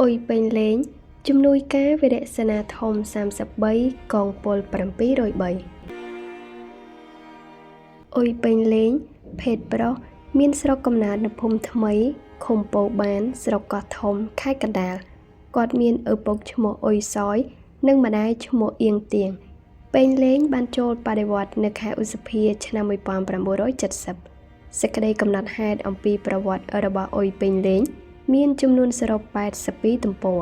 អុយពេញលេងជំនួយការវិរៈសេនាធំ33កងពល703អុយពេញលេងភេទប្រុសមានស្រុកកំណើតនៅភូមិថ្មីឃុំពោបានស្រុកកោះធំខេត្តកណ្ដាលគាត់មានឪពុកឈ្មោះអុយសយនិងម្ដាយឈ្មោះអៀងទៀងពេញលេងបានចូលបដិវត្តនៅខែឧសភាឆ្នាំ1970សេចក្តីកំណត់ហេតុអំពីប្រវត្តិរបស់អុយពេញលេងមានចំនួនសរុប82ទំព័រ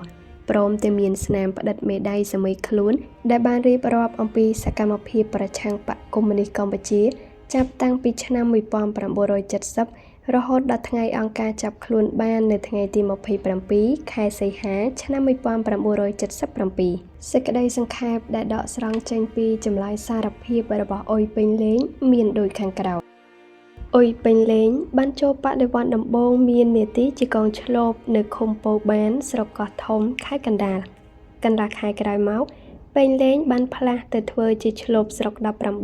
ព្រមទាំងមានស្នាមផ្តិតមេដាយសម័យខ្លួនដែលបានរៀបរាប់អំពីសកម្មភាពប្រឆាំងបកកុម្មុយនីសកម្ពុជាចាប់តាំងពីឆ្នាំ1970រហូតដល់ថ្ងៃអង្គការចាប់ខ្លួនបាននៅថ្ងៃទី27ខែសីហាឆ្នាំ1977សេចក្តីសង្ខេបដែលដកស្រង់ចេញពីចម្លើយសារភាពរបស់អុយពេញលេងមានដូចខាងក្រោមអុយពេញលេងបានចូលបដិវត្តដំបូងមាននាទីជាកងឈ្លបនៅឃុំពោបានស្រុកកោះធំខេត្តកណ្ដាលកន្លះខែក្រោយមកពេញលេងបានផ្លាស់ទៅធ្វើជាឈ្លបស្រុក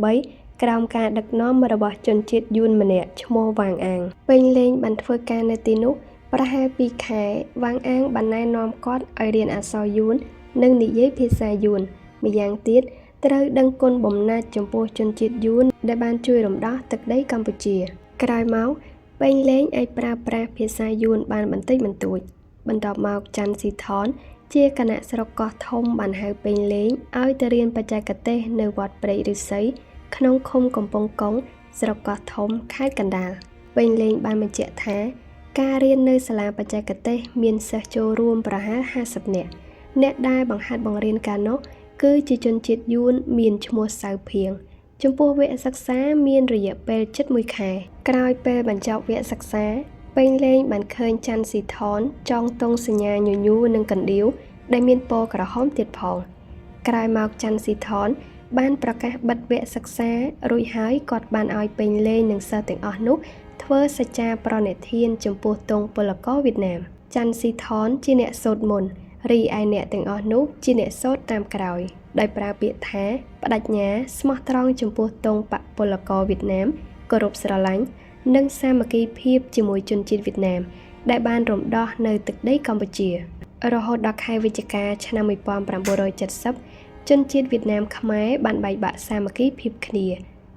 18ក្រោមការដឹកនាំរបស់ជនជាតិយួនម្នាក់ឈ្មោះវ៉ាងអាងពេញលេងបានធ្វើការនៅទីនោះប្រហែល2ខែវ៉ាងអាងបានណែនាំគាត់ឲ្យរៀនអក្សរយួននិងនិយាយភាសាយួនម្យ៉ាងទៀតត្រូវដឹងគុណបំណាច់ចំពោះជនជាតិយួនដែលបានជួយរំដោះទឹកដីកម្ពុជាក្រោយមកពេញលេងអាចប្រើប្រាស់ភាសាយួនបានបន្តិចបន្តួចបន្ទាប់មកច័ន្ទស៊ីថនជាគណៈស្រុកកោះធំបានហៅពេញលេងឲ្យទៅរៀនបច្ចេកទេសនៅវត្តព្រែកឫស្សីក្នុងឃុំកំពង់កុងស្រុកកោះធំខេត្តកណ្ដាលពេញលេងបានបញ្ជាក់ថាការរៀននៅសាលាបច្ចេកទេសមានសិស្សចូលរួមប្រហែល50នាក់អ្នកដែលបង្ហាត់បង្រៀនកាលនោះគឺជាជនជាតិយួនមានឈ្មោះសៅភៀងចំពោះវគ្គសិក្សាមានរយៈពេលជិត1ខែក្រោយពេលបញ្ចប់វគ្គសិក្សាពេញលេងបានឃើញច័ន្ទស៊ីថនចងទង់សញ្ញាញញូរនិងកណ្ដៀវដែលមានពណ៌ក្រហមទៀតផងក្រោយមកច័ន្ទស៊ីថនបានប្រកាសបិទវគ្គសិក្សារួចហើយគាត់បានឲ្យពេញលេងនិងសិស្សទាំងអស់នោះធ្វើសច្ចាប្រណិធានចំពោះទង់ពលករវៀតណាមច័ន្ទស៊ីថនជាអ្នកសូត្រមន្តរីឯអ្នកទាំងអស់នោះជាអ្នកសូត្រតាមក្រោយដោយប្រើពាក្យថាបដិញ្ញាស្មោះត្រង់ចំពោះទង់បកពលករវៀតណាមគោរពស្រឡាញ់និងសាមគ្គីភាពជាមួយជនជាតិវៀតណាមដែលបានរំដោះនៅទឹកដីកម្ពុជារហូតដល់ខែវិច្ឆិកាឆ្នាំ1970ជនជាតិវៀតណាមខ្មែរបានបែកបាក់សាមគ្គីភាពគ្នា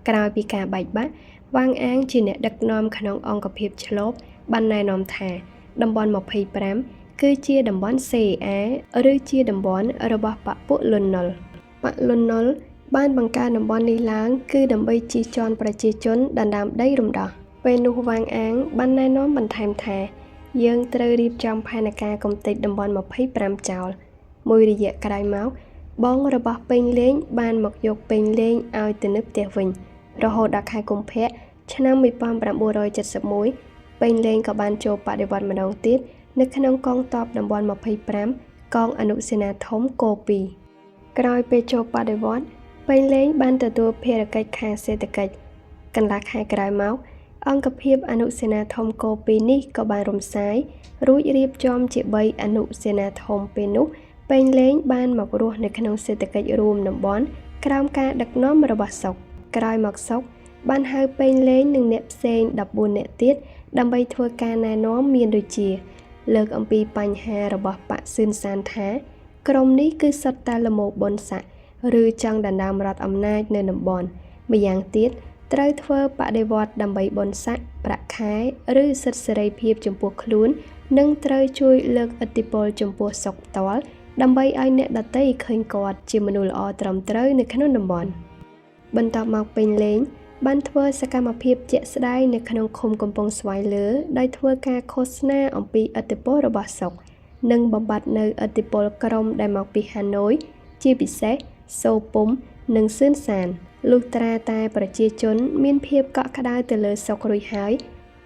ក្រោយពីការបែកបាក់វ៉ាងអាងជាអ្នកដឹកនាំក្នុងអង្គភាពឆ្លូបបានណែនាំថាតំបន់25គឺជាតំបន់ CA ឬជាតំបន់របស់បកពួកលន់នល់បកលន់នល់បានបង្កើតតំបន់នេះឡើងគឺដើម្បីជិះជាន់ប្រជាជនដណ្ដើមដីរំដោះពេលនោះវ៉ាងអាងបានណែនាំបន្ថែមថាយើងត្រូវរៀបចំផែនការកំទេចតំបន់25ចោលមួយរយៈក្រោយមកបងរបស់ពេញលេងបានមកយកពេញលេងឲ្យទៅនៅផ្ទះវិញរហូតដល់ខែកុម្ភៈឆ្នាំ1971ពេញលេងក៏បានចូលបដិវត្តម្ដងទៀតនៅក្នុងកងទ័ពតំបន់25កងអនុសេនាធំគោ2ក្រោយពេលចូលបដិវត្តពេញលេងបានទទួលភារកិច្ចខាងសេដ្ឋកិច្ចកន្លះខែក្រោយមកអង្គភាពអនុសេនាធំគោ2នេះក៏បានរំសាយរួចរៀបចំជា3អនុសេនាធំពេលនោះពេញលេងបានមករស់នៅក្នុងសេដ្ឋកិច្ចរួមតំបន់ក្រោមការដឹកនាំរបស់សុកក្រោយមកសុកបានហៅពេញលេងនិងអ្នកផ្សេង14នាក់ទៀតដើម្បីធ្វើការណែនាំមានដូចជាលើកអំពីបញ្ហារបស់បកស៊ឿនសានថាក្រុមនេះគឺសុទ្ធតែលមោបុនស័កឬចង់ដណ្ដើមរដ្ឋអំណាចនៅតំបន់ម្យ៉ាងទៀតត្រូវធ្វើបដិវត្តដើម្បីបុនស័កប្រាក់ខែឬសិទ្ធិសេរីភាពចំពោះខ្លួននិងត្រូវជួយលើកឥទ្ធិពលចំពោះសុកផ្ទាល់ដើម្បីឲ្យអ្នកដទៃឃើញគាត់ជាមនុស្សល្អត្រឹមត្រូវនៅក្នុងតំបន់បន្ទាប់មកពេញលេងបានធ្វើសកម្មភាពជាក់ស្ដែងនៅក្នុងឃុំកំពង់ស្វាយលើដោយធ្វើការឃោសនាអំពីឥទ្ធិពលរបស់សុកនិងបំបត្តិនៅឥទ្ធិពលក្រុមដែលមកពីហាណូយជាពិសេសសូពុំនិងស៊ឿនសានលុះត្រាតែប្រជាជនមានភាពកក់ក្ដៅទៅលើសុករួចហើយ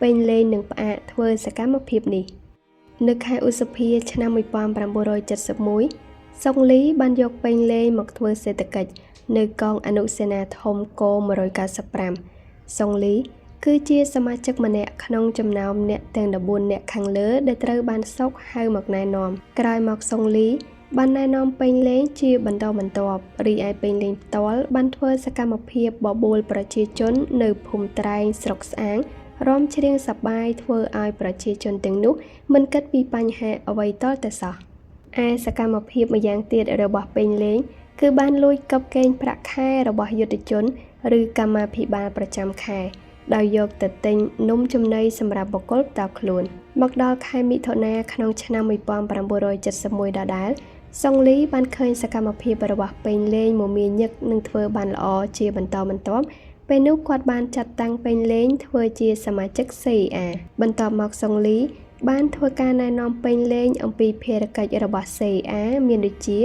ពេញលេងនឹងផ្អាកធ្វើសកម្មភាពនេះនៅខែឧសភាឆ្នាំ1971សុកលីបានយកពេញលេងមកធ្វើសេដ្ឋកិច្ចនៅកងអនុសេនាធំគោ195សុងលីគឺជាសមាជិកម្នាក់ក្នុងចំណោមអ្នកទាំង14នាក់ខាងលើដែលត្រូវបានសុកហៅមកណែនាំក្រោយមកសុងលីបានណែនាំពេញលេងជាបន្តបន្ទាប់រីឯពេញលេងផ្ទាល់បានធ្វើសកម្មភាពបបួលប្រជាជននៅភូមិត្រែងស្រុកស្អាងរំច្រៀងសប្បាយធ្វើឲ្យប្រជាជនទាំងនោះមិនគិតពីបញ្ហាអ្វីតតែសោះ ឯសកម្មភាពម្យ៉ាងទៀតរបស់ពេញលេងគឺបានលួចកប់កេងប្រាក់ខែរបស់យុទ្ធជនឬកម្មាភិបាលប្រចាំខែដោយយកទៅទិញនំចំណីសម្រាប់បុគ្គលផ្ទាល់ខ្លួនមកដល់ខែមិថុនាក្នុងឆ្នាំ1971ដដែលសុងលីបានឃើញសកម្មភាពរបស់ពេញលេងមមាញឹកនឹងធ្វើបានល្អជាបន្តបន្ទាប់ពេលនោះគាត់បានចាត់តាំងពេញលេងធ្វើជាសមាជិក CIA បន្ទាប់មកសុងលីបានធ្វើការណែនាំពេញលេងអំពីភារកិច្ចរបស់ CIA មានដូចជា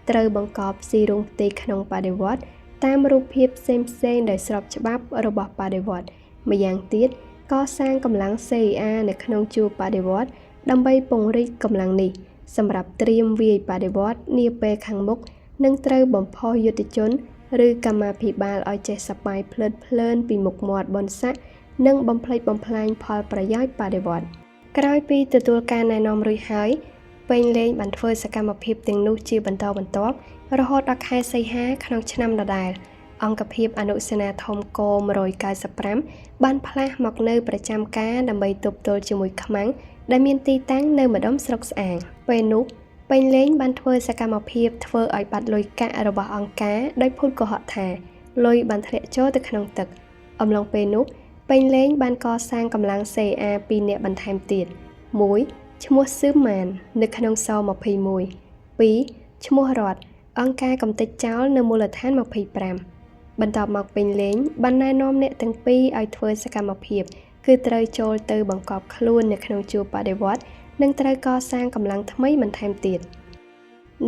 ត្រូវបង្កប់ស៊ីរុំផ្ទៃក្នុងបដិវត្តតាមរូបភាពផ្សេងៗដោយស្របច្បាប់របស់បដិវត្តម្យ៉ាងទៀតកសាងកម្លាំង CIA នៅក្នុងជួរបដិវត្តដើម្បីពង្រីកកម្លាំងនេះសម្រាប់ត្រៀមវាយបដិវត្តនាពេលខាងមុខនឹងត្រូវបំផុសយុទ្ធជនឬកម្មាភិបាលឲ្យចេះសប្បាយភ្លើតភ្លើនពីមុខមាត់បនស័កនិងបំផ្លិចបំផ្លាញផលប្រយោជន៍បដិវត្តក្រោយពីទទួលការណែនាំរួចហើយពេញលេងបានធ្វើសកម្មភាពទាំងនោះជាបន្តបន្ទាប់រហូតដល់ខែសីហាក្នុងឆ្នាំដដែលអង្គភាពអនុសេនាធំក195បានផ្លាស់មកនៅប្រចាំការដើម្បីទប់ទល់ជាមួយខ្មាំងដែលមានទីតាំងនៅម្ដុំស្រុកស្អាងពេលនោះពេញលេងបានធ្វើសកម្មភាពធ្វើឲ្យបាត់លុយកាក់របស់អង្គការដោយភូតកុហកថាលុយបានធ្លាក់ចូលទៅក្នុងទឹកអំឡុងពេលនោះពេញលេងបានកសាងកម្លាំង CA 2នាក់បន្ថែមទៀត1ឈ្មោះស៊ឺម៉ាននៅក្នុងស21 2ឈ្មោះរតអង្គការកំទេចចោលនៅមូលដ្ឋាន25បន្ទាប់មកពេញលេងបានណែនាំអ្នកទាំងពីរឲ្យធ្វើសកម្មភាពគឺត្រូវចូលទៅបង្កប់ខ្លួននៅក្នុងជួរបដិវត្តនិងត្រូវកសាងកម្លាំងថ្មីបន្ថែមទៀត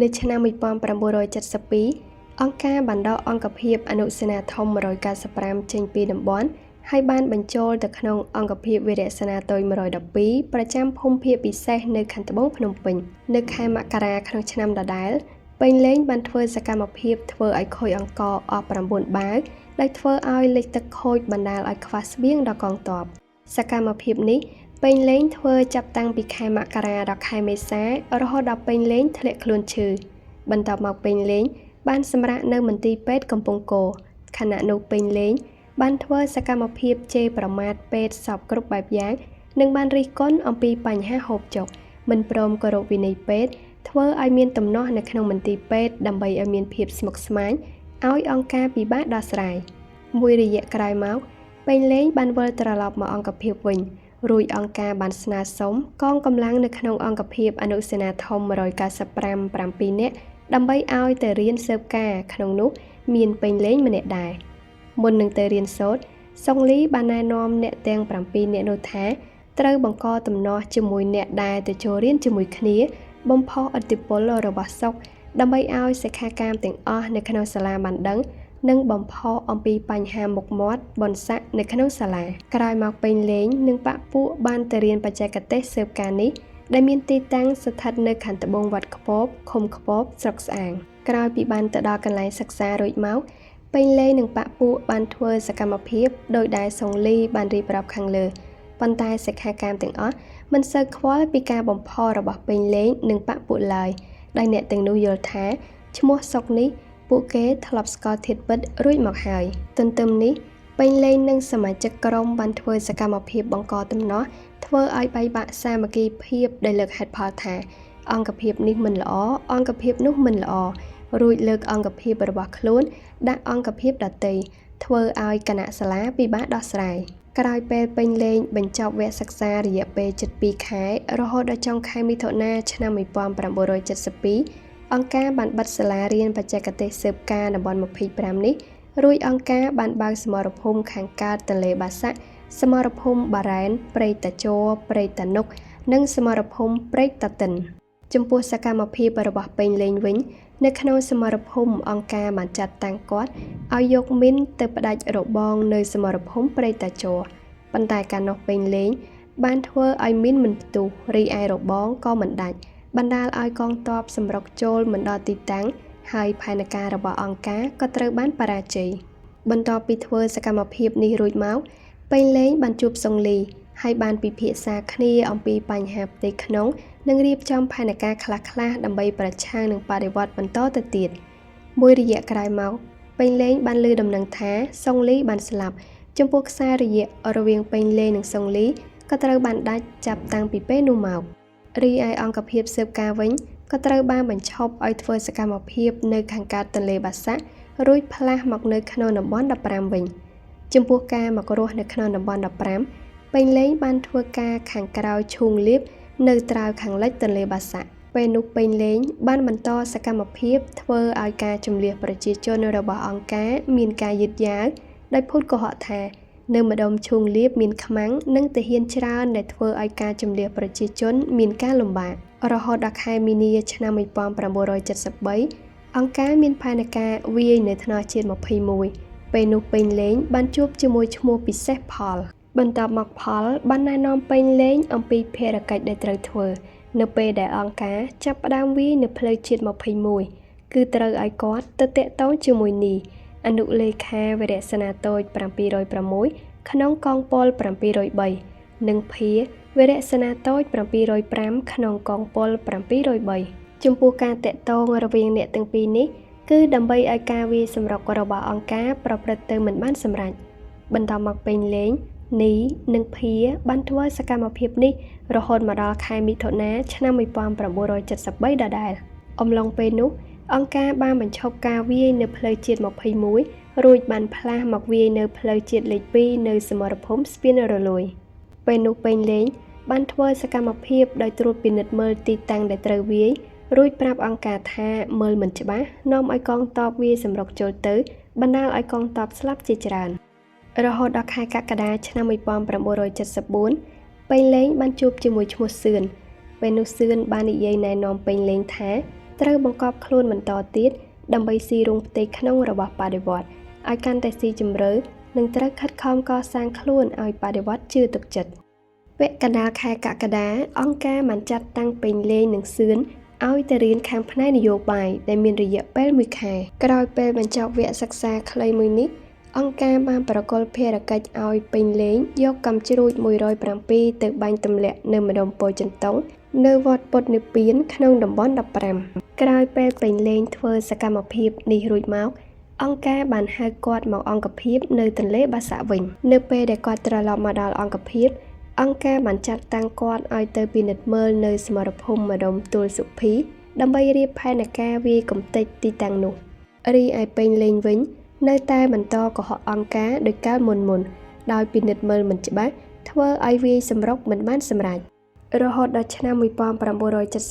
នៅឆ្នាំ1972អង្គការបានដកអង្គភាពអនុសេនាធំ195ចេញពីតំបន់ហើយបានបញ្ចូលទៅក្នុងអង្គភាពវីរៈសេនាតុយ112ប្រចាំភូមិភាគពិសេសនៅខាងត្បូងភ្នំពេញនៅខែមករាក្នុងឆ្នាំដដែលពេញលេងបានធ្វើសកម្មភាពធ្វើឲ្យខូចអង្គអស់9បាវដែលធ្វើឲ្យលិចទឹកខូចបណ្ដាលឲ្យខ្វះស្បៀងដល់កងទ័ពសកម្មភាពនេះពេញលេងធ្វើចាប់តាំងពីខែមករាដល់ខែមេសារហូតដល់ពេញលេងធ្លាក់ខ្លួនឈឺបន្ទាប់មកពេញលេងបានសម្រាកនៅមន្ទីរពេទ្យកំពង់គោខណៈនោះពេញលេងបានធ្វើសកម្មភាពជេរប្រមាថពេទ្យសពគ្រប់បែបយ៉ាងនិងបានរិះគន់អំពីបញ្ហាហូបចុកមិនព្រមគោរពវិន័យពេទ្យធ្វើឲ្យមានទំនាស់នៅក្នុងមន្ទីរពេទ្យដើម្បីឲ្យមានភាពស្មុគស្មាញឲ្យអង្គការពិបាកដោះស្រាយមួយរយៈក្រោយមកពេញលេងបានវិលត្រឡប់មកអង្គភាពវិញរួចអង្គការបានស្នើសុំកងកម្លាំងនៅក្នុងអង្គភាពអនុសេនាធំ195 7នាក់ដើម្បីឲ្យទៅរៀនស៊ើបការក្នុងនោះមានពេញលេងម្នាក់ដែរមុននឹងទៅរៀនសូត្រសុងលីបានណែនាំអ្នកទាំង7នាក់នោះថាត្រូវបង្កទំនាស់ជាមួយអ្នកដែលទៅចូលរៀនជាមួយគ្នាបំផុសឥទ្ធិពលរបស់សុកដើម្បីឲ្យសិក្ខាកាមទាំងអស់នៅក្នុងសាលាបានដឹងនិងបំផុសអំពីបញ្ហាមុខមាត់បនស័កនៅក្នុងសាលាក្រោយមកពេញលេងនិងបពពួកបានទៅរៀនបច្ចេកទេសស៊ើបការនេះដែលមានទីតាំងស្ថិតនៅខាងត្បូងវត្តខ្ពបឃុំខ្ពបស្រុកស្អាងក្រោយពីបានទៅដល់កន្លែងសិក្សារួចមកពេញលេងនិងបពពួកបានធ្វើសកម្មភាពដោយដែលសុងលីបានរៀបរាប់ខាងលើប៉ុន្តែសិក្ខាកាមទាំងអស់មិនសូវខ្វល់ពីការបំផុសរបស់ពេញលេងនិងបពពួកឡើយដែលអ្នកទាំងនោះយល់ថាឈ្មោះសុកនេះពួកគេធ្លាប់ស្គាល់ធាតុពិតរួចមកហើយទន្ទឹមនេះពេញលេងនិងសមាជិកក្រុមបានធ្វើសកម្មភាពបង្កទំនាស់ធ្វើឲ្យបែកបាក់សាមគ្គីភាពដែលលើកហេតុផលថាអង្គភាពនេះមិនល្អអង្គភាពនោះមិនល្អរួចលើកអង្គភាពរបស់ខ្លួនដាក់អង្គភាពដទៃធ្វើឲ្យគណៈសាលាពិបាកដោះស្រាយក្រោយពេលពេញលេងបញ្ចប់វគ្គសិក្សារយៈពេល7ខែរហូតដល់ចុងខែមិថុនាឆ្នាំ1972អង្គការបានបិទសាលារៀនបច្ចេកទេសស៊ើបការតំបន់25នេះរួចអង្គការបានបើកសមរភូមិខាងកើតទន្លេបាសាក់សមរភូមិបារ៉ែនព្រែកតាជ័រព្រែកតានុកនិងសមរភូមិព្រែកតាតិនចំពោះសកម្មភាពរបស់ពេញលេងវិញនៅក្នុងសមរភូមិអង្គការបានចាត់តាំងគាត់ឲ្យយកមីនទៅផ្ដាច់របងនៅសមរភូមិព្រែកតាជ័រប៉ុន្តែការនោះពេញលេងបានធ្វើឲ្យមីនមិនផ្ទុះរីឯរបងក៏មិនដាច់បណ្ដាលឲ្យកងទ័ពសម្រុកចូលមិនដល់ទីតាំងហើយផែនការរបស់អង្គការក៏ត្រូវបានបរាជ័យបន្ទាប់ពីធ្វើសកម្មភាពនេះរួចមកពេញលេងបានជួបសុងលីហើយបានពិភាក្សាគ្នាអំពីបញ្ហាផ្ទៃក្នុងនិងរៀបចំផែនការខ្លះៗដើម្បីប្រឆាំងនឹងបដិវត្តបន្តទៅទៀតមួយរយៈក្រោយមកពេញលេងបានលើដំណឹងថាសុងលីបានស្លាប់ចំពោះខ្សែរយៈរវាងពេញលេងនិងសុងលីក៏ត្រូវបានដាច់ចាប់តាំងពីពេលនោះមករីឯអង្គភាពស៊ើបការវិញ ក៏ត្រូវបានបញ្ឈប់ឲ្យធ្វើសកម្មភាពនៅខាងកើតទន្លេបាសាក់រួចផ្លាស់មកនៅក្នុងតំបន់15វិញចំពោះការមករស់នៅក្នុងតំបន់15ពេញលេងបានធ្វើការខាងក្រៅឈូងលៀបនៅត្រើយខាងលិចទន្លេបាសាក់ពេលនោះពេញលេងបានបន្តសកម្មភាពធ្វើឲ្យការជម្លៀសប្រជាជនរបស់អង្គការមានការយឺតយ៉ាវដោយភូតកុហកថានៅម្ដុំឈូងលៀបមានខ្មាំងនិងទាហានច្រើនដែលធ្វើឲ្យការជម្លៀសប្រជាជនមានការលំបាករហូតដល់ខែមីនាឆ្នាំ1973អង្គការមានផែនការវាយនៅថ្នាលជាតិ21ពេលនោះពេញលេងបានជួបជាមួយឈ្មោះពិសេសផលបន្ទាប់មកផលបានណែនាំពេញលេងអំពីភារកិច្ចដែលត្រូវធ្វើនៅពេលដែលអង្គការចាប់ផ្ដើមវាយនៅផ្លូវជាតិ21គឺត្រូវឲ្យគាត់ទៅតាក់ទងជាមួយនីអនុលេខាវរសេនាតូច706ក្នុងកងពល703និងភាវរសេនាតូច705ក្នុងកងពល703ចំពោះការតាក់ទងរវាងអ្នកទាំងពីរនេះគឺដើម្បីឲ្យការវាយសម្រុករបស់អង្គការប្រព្រឹត្តទៅមិនបានសម្រេចបន្តមកពេញលេងនីនិងភាបានធ្វើសកម្មភាពនេះរហូតមកដល់ខែមិថុនាឆ្នាំ1973ដដែលអំឡុងពេលនោះអង្គការបានបញ្ឈប់ការវាយនៅផ្លូវជាតិ21រួចបានផ្លាស់មកវាយនៅផ្លូវជាតិលេខ2នៅសមរភូមិស្ពានរលួយពេលនោះពេញលេងបានធ្វើសកម្មភាពដោយត្រួតពិនិត្យមើលទីតាំងដែលត្រូវវាយរួចប្រាប់អង្គការថាមើលមិនច្បាស់នាំឲ្យកងទ័ពវាយសម្រុកចូលទៅបណ្ដាលឲ្យកងទ័ពស្លាប់ជាច្រើនរហូតដល់ខែកក្កដាឆ្នាំ1974ពេញលេងបានជួបជាមួយឈ្មោះសឿនពេលនោះសឿនបាននិយាយណែនាំពេញលេងថាត្រូវបង្កប់ខ្លួនបន្តទៀតដើម្បីស៊ីរុំផ្ទៃក្នុងរបស់បដិវត្តន៍ឲ្យកាន់តែស៊ីជម្រៅនិងត្រូវខិតខំកសាងខ្លួនឲ្យបដិវត្តន៍ជឿទុកចិត្តវគ្គកណ្ដាលខែកក្កដាអង្គការបានចាត់តាំងពេញលេងនិងសឿនឲ្យទៅរៀនខាងផ្នែកនយោបាយដែលមានរយៈពេល1ខែក្រោយពេលបញ្ចប់វគ្គសិក្សាខ្លីមួយនេះអង្គការបានប្រគល់ភារកិច្ចឲ្យពេញលេងយកកាំជ្រួច107ទៅបាញ់ទម្លាក់នៅម្ដុំពោធិ៍ចិនតុងនៅវត្តពុទ្ធនិព្វានក្នុងតំបន់15ក្រោយពេលពេញលេងធ្វើសកម្មភាពនេះរួចមកអង្គការបានហៅគាត់មកអង្គភាពនៅទន្លេបាសាក់វិញនៅពេលដែលគាត់ត្រឡប់មកដល់អង្គភាពអង្គការបានចាត់តាំងគាត់ឲ្យទៅពិនិត្យមើលនៅសមរភូមិម្ដុំទួលសុភីដើម្បីរៀបផែនការវាយកំទេចទីតាំងនោះរីឯពេញលេងវិញនៅតែបន្តកុហកអង្គការដោយកាលមុនដោយពិនិត្យមើលមិនច្បាស់ធ្វើឲ្យវាយសម្រុកមិនបានសម្រេចរហូតដល់ឆ្នាំ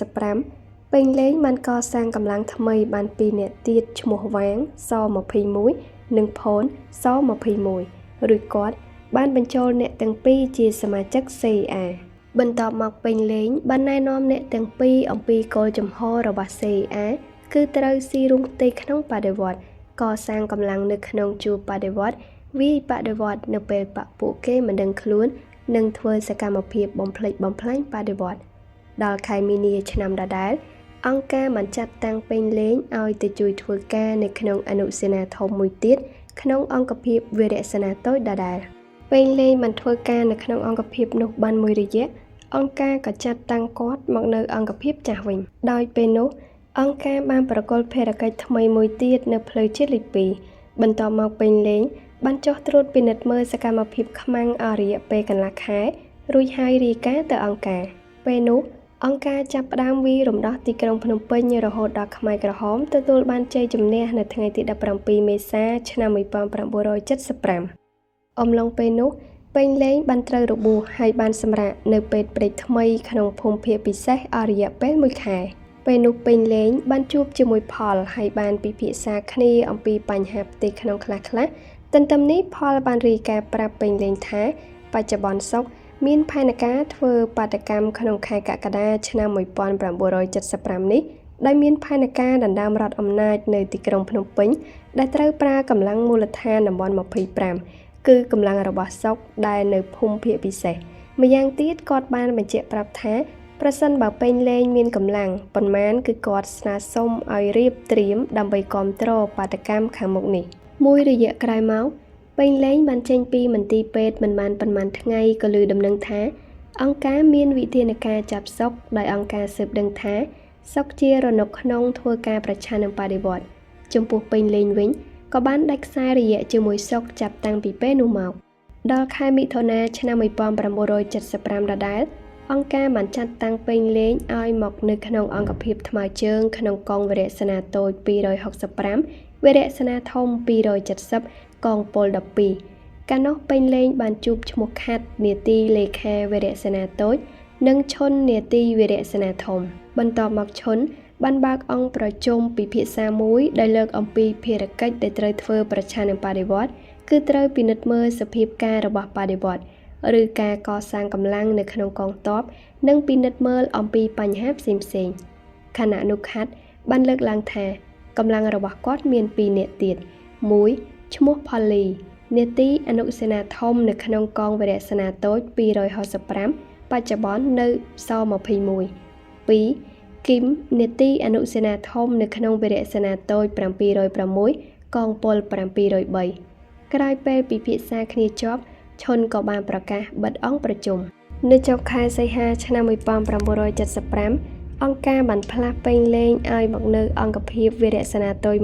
1975ពេញលេងបានកសាងកម្លាំងថ្មីបាន2នាក់ទៀតឈ្មោះវាងស21និងផូនស21ឬគាត់បានបញ្ចូលអ្នកទាំងពីរជាសមាជិក CIA បន្ទាប់មកពេញលេងបានណែនាំអ្នកទាំងពីរអំពីគោលចំហរបស់ CIA គឺត្រូវស៊ីរុំផ្ទៃក្នុងបដិវត្តន៍កសាងកម្លាំងនៅក្នុងជួរបដិវត្តន៍វាយបដិវត្តន៍នៅពេលបកពួកគេមិនដឹងខ្លួននិងធ្វើសកម្មភាពបំផ្លិចបំផ្លាញបដិវត្តន៍ដល់ខែមីនាឆ្នាំដដែលអង្គការបានចាត់តាំងពេញលេងឲ្យទៅជួយធ្វើការនៅក្នុងអនុសេនាធំមួយទៀតក្នុងអង្គភាពវរសេនាតូចដដែលពេញលេងបានធ្វើការនៅក្នុងអង្គភាពនោះបានមួយរយៈអង្គការក៏ចាត់តាំងគាត់មកនៅអង្គភាពចាស់វិញដោយពេលនោះអង្គការបានប្រគល់ភារកិច្ចថ្មីមួយទៀតនៅផ្លូវជាតិលេខ2បន្ទាប់មកពេញលេងបានចុះត្រួតពិនិត្យមើលសកម្មភាពខ្មាំងអរិយពេលកន្លះខែរួចហើយរាយការណ៍ទៅអង្គការពេលនោះអង្គការចាប់ផ្ដើមវាយរំដោះទីក្រុងភ្នំពេញរហូតដល់ខ្មែរក្រហមទទួលបានជ័យជំនះនៅថ្ងៃទី17មេសាឆ្នាំ1975អំឡុងពេលនោះពេញលេងបានត្រូវរបួសហើយបានសម្រាកនៅពេទ្យព្រែកថ្មីក្នុងភូមិភាគពិសេសអរិយពេល1ខែពេលនោះពេញលេងបានជួបជាមួយផលហើយបានពិភាក្សាគ្នាអំពីបញ្ហាផ្ទៃក្នុងខ្លះៗទន្ទឹមនេះផលបានរាយការណ៍ប្រាប់ពេញលេងថាបច្ចុប្បន្នសុខមានផែនការធ្វើបាតកម្មក្នុងខែកក្កដាឆ្នាំ1975នេះដោយមានផែនការដណ្ដើមរដ្ឋអំណាចនៅទីក្រុងភ្នំពេញដែលត្រូវប្រើកម្លាំងមូលដ្ឋានតំបន់25គឺកម្លាំងរបស់សុខដែលនៅភូមិភាគពិសេសម្យ៉ាងទៀតគាត់បានបញ្ជាក់ប្រាប់ថាប្រសិនបើពេញលេងមានកម្លាំងប៉ុន្មានគឺគាត់ស្នើសុំឲ្យរៀបត្រៀមដើម្បីគ្រប់គ្រងបាតកម្មខាងមុខនេះមួយរយៈក្រោយមកពេញលេងបានចេញពីមន្ទីរពេទ្យមិនបានប៉ុន្មានថ្ងៃក៏ឮដំណឹងថាអង្គការមានវិធានការចាប់សុកដោយអង្គការស៊ើបដឹងថាសុកជារនុកក្នុងធ្វើការប្រឆាំងនឹងបដិវត្តន៍ចំពោះពេញលេងវិញក៏បានដាច់ខ្សែរយៈជាមួយសុកចាប់តាំងពីពេលនោះមកដល់ខែមិថុនាឆ្នាំ1975ដដែល អង្គការបានចាត់តាំងពេញលេងឲ្យមកនៅក្នុងអង្គភាពថ្មើរជើងក្នុងកងវរៈសេនាតូច265វរៈសេនាធំ270កងពល12កាលនោះពេញលេងបានជួបឈ្មោះខាត់នាទីលេខាវរៈសេនាតូចនិងឈុននាទីវរៈសេនាធំបន្ទាប់មកឈុនបានបើកអង្គប្រជុំពិភាក្សាមួយដែលលើកអំពីភារកិច្ចដែលត្រូវធ្វើប្រឆាំងនឹងបដិវត្តន៍គឺត្រូវពិនិត្យមើលសភាពការរបស់បដិវត្តន៍ឬការកសាងកម្លាំងនៅក្នុងកងទ័ពនិងពិនិត្យមើលអំពីបញ្ហាផ្សេងៗខណៈនោះខាត់បានលើកឡើងថាកម្លាំងរបស់គាត់មាន2នាក់ទៀតមួយឈ្មោះផូលីនាទីអនុសេនាធំនៅក្នុងកងវរៈសេនាតូច265បច្ចុប្បន្ននៅស21 2គីមនាទីអនុសេនាធំនៅក្នុងវរៈសេនាតូច706កងពល703ក្រោយពេលពិភាក្សាគ្នាចប់ឈុនក៏បានប្រកាសបិទអង្គប្រជុំនៅចុងខែសីហាឆ្នាំ1975អង្គការបានផ្លាស់ពេញលេងឲ្យមកនៅអង្គភាពវរៈសេនាតូច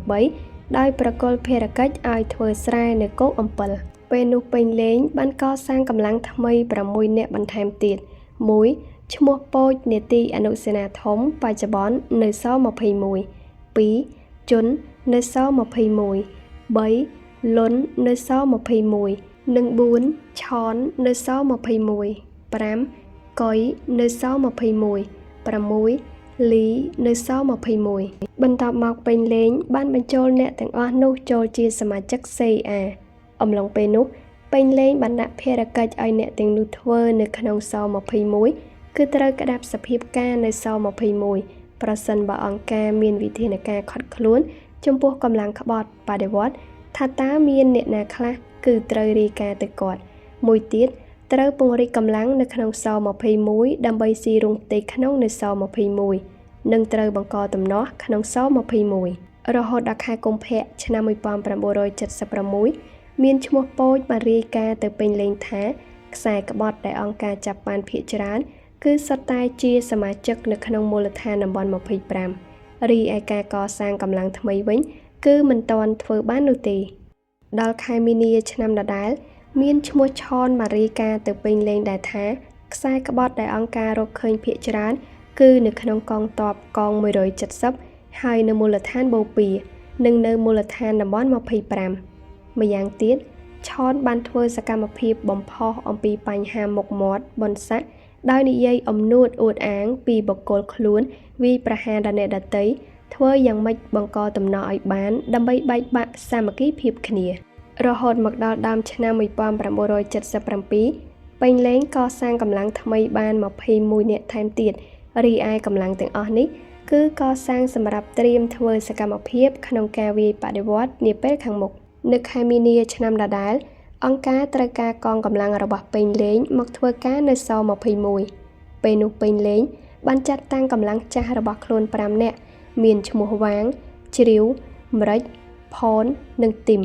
143ដោយប្រគល់ភារកិច្ចឲ្យធ្វើស្រែនៅគោកអំពិលពេលនោះពេញលេងបានកសាងកម្លាំងថ្មី6នាក់បន្ថែមទៀត1ឈ្មោះពោចនាទីអនុសេនាធំបច្ចុប្បន្ននៅស21 2ជុននៅស21 3លុននៅស21និង4ឆននៅស21 5កុយនៅស21 6លីនៅស21បន្ទាប់មកពេញលេងបានបញ្ចូលអ្នកទាំងអស់នោះចូលជាសមាជិក CA អំឡុងពេលនោះពេញលេងបានដាក់ភារកិច្ចឲ្យអ្នកទាំងនោះធ្វើនៅក្នុងស21គឺត្រូវក្តាប់សភាពការនៅស21ប្រសិនបើអង្គការមានវិធានការខាត់ខ្លួនចំពោះកម្លាំងក្បត់បដិវត្តន៍ថាតើមានអ្នកណាខ្លះគឺត្រូវរាយការណ៍ទៅគាត់មួយទៀតត្រូវពង្រីកកម្លាំងនៅក្នុងស21ដើម្បីស៊ីរុងផ្ទៃក្នុងនៅស21និងត្រូវបង្កតំណោះក្នុងស21រហូតដល់ខែកុម្ភៈឆ្នាំ1976មានឈ្មោះពោចបានរាយការណ៍ទៅពេញលេងថាខ្សែក្បត់ដែលអង្គការចាប់បានភាគច្រើនគឺសុទ្ធតែជាសមាជិកនៅក្នុងមូលដ្ឋានតំបន់25រីឯការកសាងកម្លាំងថ្មីវិញគឺមិនទាន់ធ្វើបាននោះទេដល់ខែមីនាឆ្នាំដដែលមានឈ្មោះឆនបានរាយការណ៍ទៅពេញលេងដែរថាខ្សែក្បត់ដែលអង្គការរកឃើញភាគច្រើនគឺនៅក្នុងកងទ័ពកង170ហើយនៅមូលដ្ឋានបូព៌ានិងនៅមូលដ្ឋានតំបន់25ម្យ៉ាងទៀតឆនបានធ្វើសកម្មភាពបំផុសអំពីបញ្ហាមុខមាត់បនស័កដោយនិយាយអំនួតអួតអាងពីបុគ្គលខ្លួនវាយប្រហារដល់អ្នកដទៃធ្វើយ៉ាងម៉េចបង្កតំណឲ្យបានដើម្បីបែកបាក់សាមគ្គីភាពគ្នារហូតមកដល់ដើមឆ្នាំ1977ពេញលេងកសាងកម្លាំងថ្មីបាន21នាក់ថែមទៀតរីឯកម្លាំងទាំងអស់នេះគឺកសាងសម្រាប់ត្រៀមធ្វើសកម្មភាពក្នុងការវាយបដិវត្តន៍នាពេលខាងមុខនៅខែមីនាឆ្នាំដដែលអង្គការត្រូវការកងកម្លាំងរបស់ពេញលេងមកធ្វើការនៅស21ពេលនោះពេញលេងបានចាត់តាំងកម្លាំងចាស់របស់ខ្លួន5នាក់មានឈ្មោះវាងជ្រាវម្រេចផននិងទីម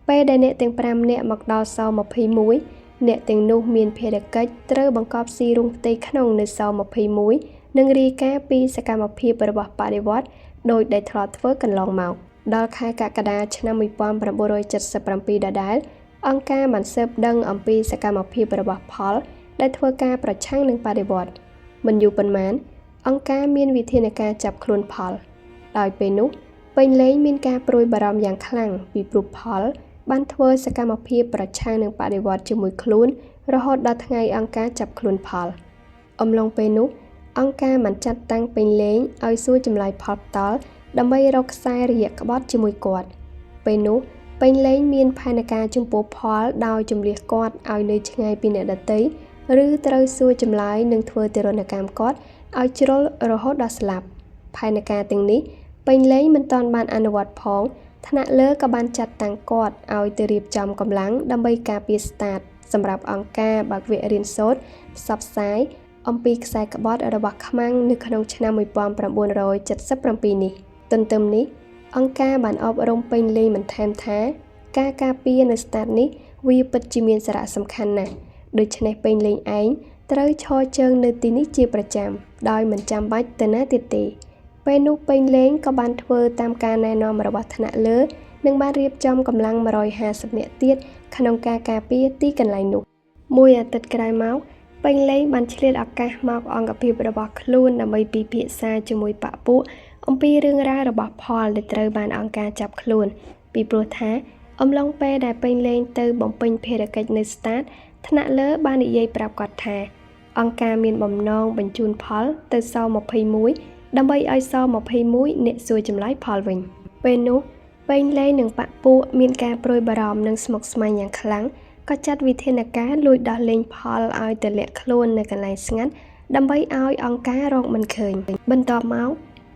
ពេលដែលអ្នកទាំង5នាក់មកដល់ស21អ្នកទាំងនោះមានភារកិច្ចត្រូវបង្កប់ស៊ីរុងផ្ទៃក្នុងនៅស21និងរាយការណ៍ពីសកម្មភាពរបស់បដិវត្តន៍ដោយដែលធ្លាប់ធ្វើកន្លងមកដល់ខែកក្កដាឆ្នាំ1977ដដែលអង្គការបានស៊ើបដឹងអំពីសកម្មភាពរបស់ផលដែលធ្វើការប្រឆាំងនឹងបដិវត្តន៍មិនយូរប៉ុន្មានអង្គការមានវិធានការចាប់ខ្លួនផលដោយពេលនោះពេញលេងមានការព្រួយបារម្ភយ៉ាងខ្លាំងពីព្រោះផលបានធ្វើសកម្មភាពប្រឆាំងនឹងបដិវត្តន៍ជាមួយខ្លួនរហូតដល់ថ្ងៃអង្គការចាប់ខ្លួនផលអំឡុងពេលនោះអង្គការបានចាត់តាំងពេញលេងឲ្យសួរចម្លើយផលផ្ទាល់ដើម្បីរកខ្សែរយៈក្បត់ជាមួយគាត់ពេលនោះពេញលេងមានផែនការចំពោះផលដោយជំលះគាត់ឲ្យនៅឆ្ងាយពីអ្នកដទៃឬត្រូវសួរចម្លើយនិងធ្វើទារុណកម្មគាត់ឲ្យជ្រុលរហូតដល់ស្លាប់ផែនការទាំងនេះពេញលេងមិនទាន់បានអនុវត្តផងថ្នាក់លើក៏បានចាត់តាំងគាត់ឲ្យទៅរៀបចំកម្លាំងដើម្បីការពារស្តាតសម្រាប់អង្គការបើកវគ្គរៀនសូត្រផ្សព្វផ្សាយអំពីខ្សែក្បត់របស់ខ្មាំងនៅក្នុងឆ្នាំ1977នេះទន្ទឹមនេះអង្គការបានអប់រំពេញលេងបន្ថែមថាការការពារនៅស្តាតនេះវាពិតជាមានសារៈសំខាន់ណាស់ដូច្នេះពេញលេងឯងត្រូវឈរជើងនៅទីនេះជាប្រចាំដោយមិនចាំបាច់ទៅណាទៀតទេពេលនោះពេញលេងក៏បានធ្វើតាមការណែនាំរបស់ថ្នាក់លើនិងបានរៀបចំកម្លាំង150នាក់ទៀតក្នុងការការពារទីកន្លែងនោះមួយអាទិត្យក្រោយមក ពេញលេងបានឆ្លៀតឱកាសមកអង្គភាពរបស់ខ្លួនដើម្បីពិភាក្សាជាមួយប៉ាក់ពួកអំពីរឿងរ៉ាវរបស់ផលដែលត្រូវបានអង្គការចាប់ខ្លួនពីព្រោះថាអំឡុងពេលដែលពេញលេងទៅបំពេញភារកិច្ចនៅស្តាតថ្នាក់លើបាននិយាយប្រាប់គាត់ថាអង្គការមានបំណងបញ្ជូនផលទៅស21ដើម្បីឲ្យស21អ្នកសួរចម្លើយផលវិញពេលនោះពេញលេងនិងប៉ាក់ពួកមានការព្រួយបារម្ភនិងស្មុគស្មាញយ៉ាងខ្លាំងក៏ចាត់វិធានការលួចដោះលែងផលឲ្យទៅលាក់ខ្លួននៅកន្លែងស្ងាត់ដើម្បីឲ្យអង្គការរកមិនឃើញបន្ទាប់មក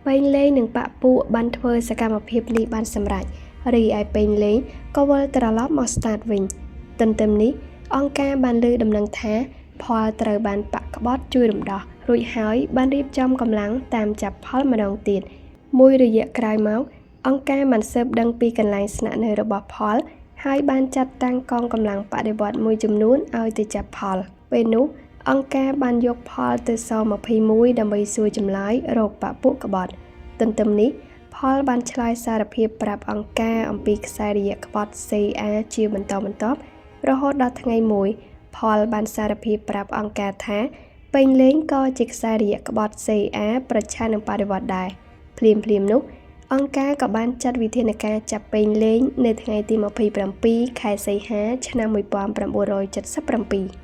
ពេញលេងនិងប៉ាក់ពួកបានធ្វើសកម្មភាពនេះបានសម្រេចរីឯពេញលេងក៏វិលត្រឡប់មកស្តាតវិញទន្ទឹមនេះអង្គការបានលើកដំណឹងថាផលត្រូវបានប៉ាក់ក្បត់ជួយរំដោះរួចហើយបានរៀបចំកម្លាំងតាមចាប់ផលម្ដងទៀតមួយរយៈក្រោយមកអង្គការបានស៊ើបដឹងពីកន្លែងស្នាក់នៅរបស់ផលហើយបានចាត់តាំងកងកម្លាំងបដិវត្តន៍មួយចំនួនឲ្យទៅចាប់ផលពេលនោះអង្គការបានយកផលទៅស21ដើម្បីសួរចម្លើយរកប៉ាក់ពួកក្បត់ទន្ទឹមនេះផលបានឆ្លើយសារភាពប្រាប់អង្គការអំពីខ្សែរយៈក្បត់ CA ជាបន្តបន្ទាប់រហូតដល់ថ្ងៃមួយផលបានសារភាពប្រាប់អង្គការថាពេញលេងក៏ជាខ្សែរយៈក្បត់ CA ប្រឆាំងនឹងបដិវត្តន៍ដែរភ្លាមនោះអង្គការក៏បានចាត់វិធានការចាប់ពេញលេងនៅថ្ងៃទី27ខែសីហាឆ្នាំ1977